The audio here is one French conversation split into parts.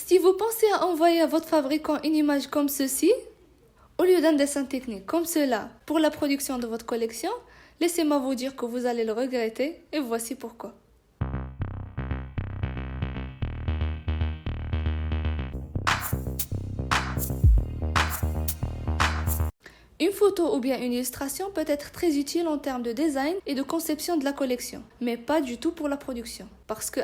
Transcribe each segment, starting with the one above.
Si vous pensez à envoyer à votre fabricant une image comme ceci, au lieu d'un dessin technique comme cela pour la production de votre collection, laissez-moi vous dire que vous allez le regretter et voici pourquoi. Une photo ou bien une illustration peut être très utile en termes de design et de conception de la collection, mais pas du tout pour la production. Parce que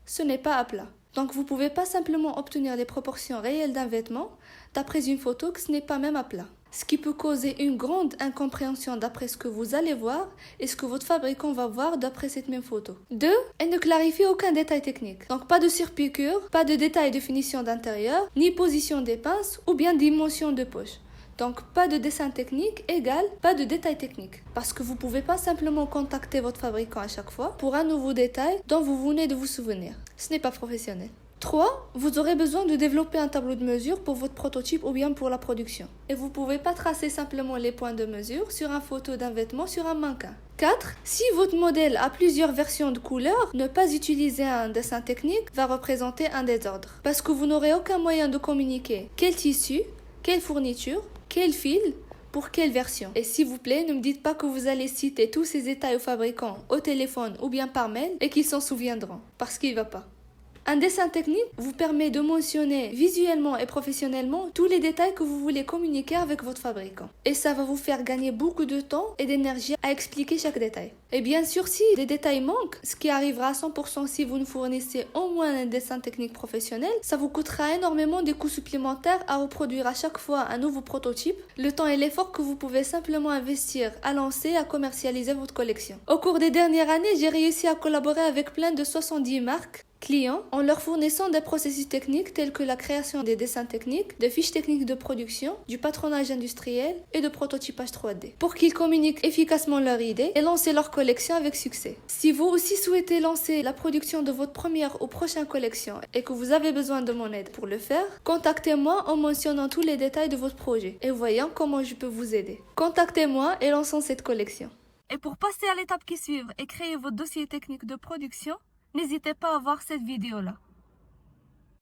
ce n'est pas à plat. Donc vous ne pouvez pas simplement obtenir les proportions réelles d'un vêtement d'après une photo que ce n'est pas même à plat. Ce qui peut causer une grande incompréhension d'après ce que vous allez voir et ce que votre fabricant va voir d'après cette même photo. 2. Elle ne clarifie aucun détail technique. Donc pas de surpiqûre, pas de détail de finition d'intérieur, ni position des pinces ou bien dimension de poche. Donc pas de dessin technique égale pas de détail technique. Parce que vous ne pouvez pas simplement contacter votre fabricant à chaque fois pour un nouveau détail dont vous venez de vous souvenir. Ce n'est pas professionnel. 3. Vous aurez besoin de développer un tableau de mesure pour votre prototype ou bien pour la production. Et vous ne pouvez pas tracer simplement les points de mesure sur une photo d'un vêtement sur un mannequin. 4. Si votre modèle a plusieurs versions de couleurs, ne pas utiliser un dessin technique va représenter un désordre. Parce que vous n'aurez aucun moyen de communiquer quel tissu, quelle fourniture, quel fil, pour quelle version. Et s'il vous plaît, ne me dites pas que vous allez citer tous ces détails aux fabricants au téléphone ou bien par mail et qu'ils s'en souviendront, parce qu'il ne va pas. Un dessin technique vous permet de mentionner visuellement et professionnellement tous les détails que vous voulez communiquer avec votre fabricant. Et ça va vous faire gagner beaucoup de temps et d'énergie à expliquer chaque détail. Et bien sûr, si des détails manquent, ce qui arrivera à 100% si vous ne fournissez au moins un dessin technique professionnel, ça vous coûtera énormément des coûts supplémentaires à reproduire à chaque fois un nouveau prototype, le temps et l'effort que vous pouvez simplement investir à lancer, à commercialiser votre collection. Au cours des dernières années, j'ai réussi à collaborer avec plein de 70 marques clients en leur fournissant des processus techniques tels que la création des dessins techniques, des fiches techniques de production, du patronage industriel et de prototypage 3D pour qu'ils communiquent efficacement leurs idées et lancer leur collection avec succès. Si vous aussi souhaitez lancer la production de votre première ou prochaine collection et que vous avez besoin de mon aide pour le faire, contactez-moi en mentionnant tous les détails de votre projet et voyons comment je peux vous aider. Contactez-moi et lançons cette collection. Et pour passer à l'étape qui suit et créer votre dossier technique de production, n'hésitez pas à voir cette vidéo-là.